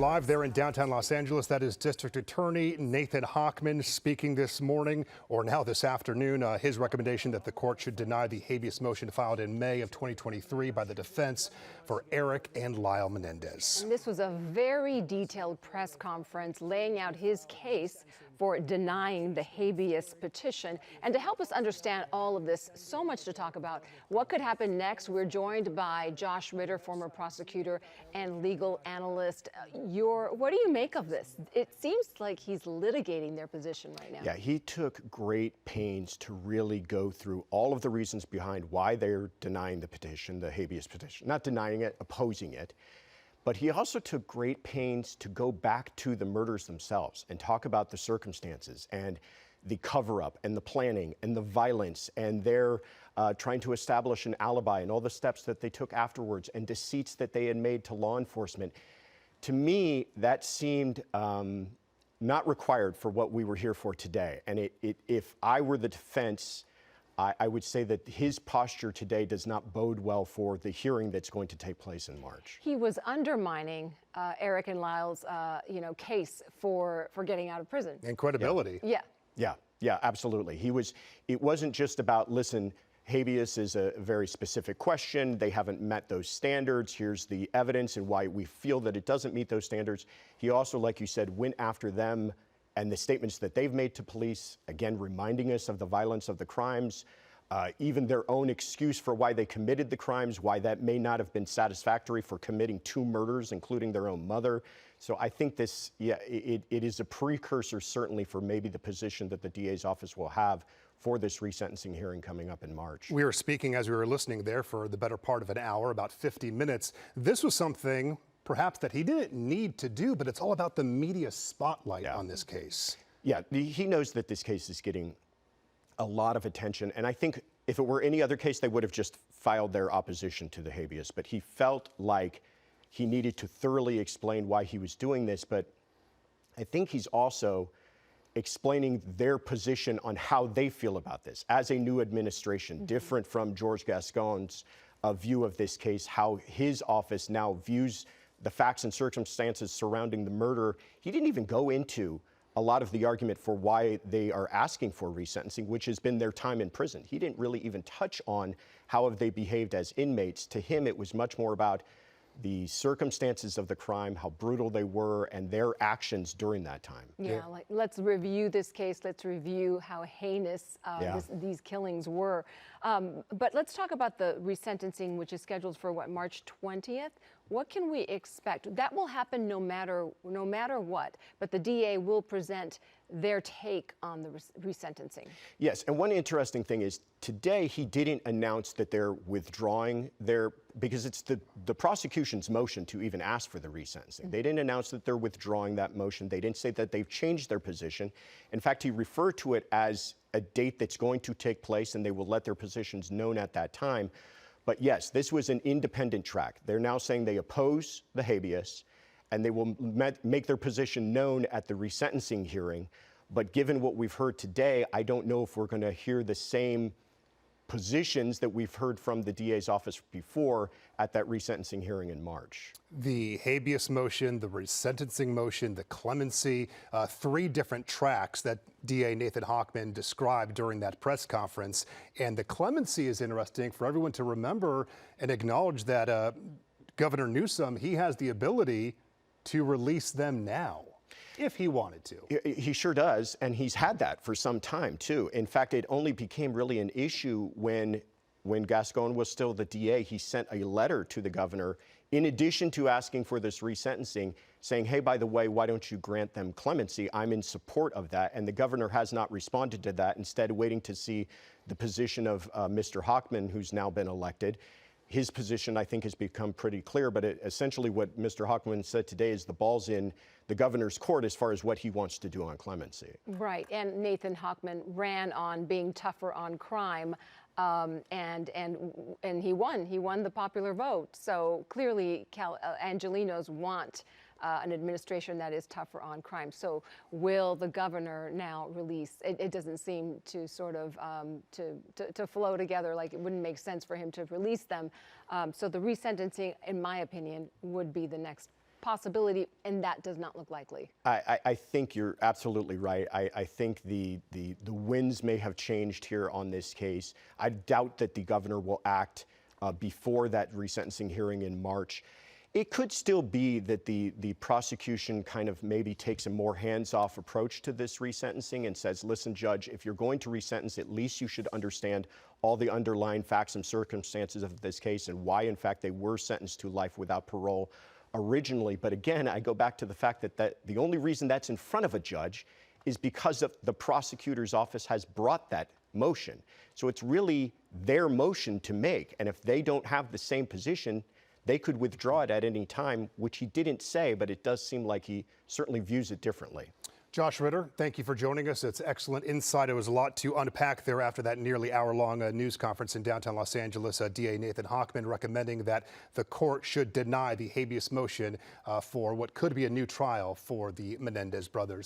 Live there in downtown Los Angeles, that is District Attorney Nathan Hochman speaking this morning, or now this afternoon, his recommendation that the court should deny the habeas motion filed in May of 2023 by the defense for Eric and Lyle Menendez. And this was a very detailed press conference laying out his case for denying the habeas petition. And to help us understand all of this, so much to talk about. What could happen next? We're joined by Josh Ritter, former prosecutor and legal analyst. What do you make of this? It seems like he's litigating their position right now. Yeah, he took great pains to really go through all of the reasons behind why they're denying the petition, the habeas petition. Not denying it, opposing it. But he also took great pains to go back to the murders themselves and talk about the circumstances and the cover-up and the planning and the violence and their trying to establish an alibi and all the steps that they took afterwards and deceits that they had made to law enforcement. To me, that seemed not required for what we were here for today. And if I were the defense, I would say that his posture today does not bode well for the hearing that's going to take place in March. He was undermining Eric and Lyle's, case for getting out of prison. And credibility. Yeah, absolutely. It wasn't just about, listen, habeas is a very specific question. They haven't met those standards. Here's the evidence and why we feel that it doesn't meet those standards. He also, like you said, went after them and the statements that they've made to police, again, reminding us of the violence of the crimes, even their own excuse for why they committed the crimes, why that may not have been satisfactory for committing 2 murders, including their own mother. So I think this, it is a precursor certainly for maybe the position that the DA's office will have for this resentencing hearing coming up in March. We were speaking as we were listening there for the better part of an hour, about 50 minutes. This was something perhaps that he didn't need to do, but it's all about the media spotlight on this case. Yeah, he knows that this case is getting a lot of attention. And I think if it were any other case, they would have just filed their opposition to the habeas. But he felt like he needed to thoroughly explain why he was doing this. But I think he's also explaining their position on how they feel about this as a new administration, different from George Gascon's view of this case, how his office now views the facts and circumstances surrounding the murder. He didn't even go into a lot of the argument for why they are asking for resentencing, which has been their time in prison. He didn't really even touch on how have they behaved as inmates. To him, it was much more about the circumstances of the crime, how brutal they were, and their actions during that time. Yeah, like let's review this case. Let's review how heinous these killings were. But let's talk about the resentencing, which is scheduled for March 20th. What can we expect? That will happen no matter what, but the DA will present their take on the resentencing. Yes, and one interesting thing is today he didn't announce that they're withdrawing because it's the prosecution's motion to even ask for the resentencing. They didn't announce that they're withdrawing that motion. They didn't say that they've changed their position. In fact, he referred to it as a date that's going to take place and they will let their positions known at that time. But yes, this was an independent track. They're now saying they oppose the habeas and they will make their position known at the resentencing hearing. But given what we've heard today, I don't know if we're going to hear the same positions that we've heard from the DA's office before at that resentencing hearing in March. The habeas motion, the resentencing motion, the clemency, 3 different tracks that DA Nathan Hochman described during that press conference. And the clemency is interesting for everyone to remember and acknowledge that Governor Newsom, he has the ability to release them now, if he wanted to. He sure does, and he's had that for some time, too. In fact, it only became really an issue when Gascon was still the DA. He sent a letter to the governor, in addition to asking for this resentencing, saying, hey, by the way, why don't you grant them clemency? I'm in support of that. And the governor has not responded to that, instead waiting to see the position of Mr. Hochman, who's now been elected. His position, I think, has become pretty clear, but essentially what Mr. Hochman said today is the ball's in the governor's court as far as what he wants to do on clemency. Right, and Nathan Hochman ran on being tougher on crime, and he won. He won the popular vote. So clearly, Angelenos want an administration that is tougher on crime. So will the governor now release? It doesn't seem to sort of to flow together. Like it wouldn't make sense for him to release them. So the resentencing, in my opinion, would be the next possibility, and that does not look likely? I think you're absolutely right. I think the winds may have changed here on this case. I doubt that the governor will act before that resentencing hearing in March. It could still be that the prosecution kind of maybe takes a more hands-off approach to this resentencing and says, listen, Judge, if you're going to resentence, at least you should understand all the underlying facts and circumstances of this case and why, in fact, they were sentenced to life without parole originally. But again, I go back to the fact that the only reason that's in front of a judge is because of the prosecutor's office has brought that motion. So it's really their motion to make. And if they don't have the same position, they could withdraw it at any time, which he didn't say, but it does seem like he certainly views it differently. Josh Ritter, thank you for joining us. It's excellent insight. It was a lot to unpack there after that nearly hour-long news conference in downtown Los Angeles. DA Nathan Hochman recommending that the court should deny the habeas motion for what could be a new trial for the Menendez brothers.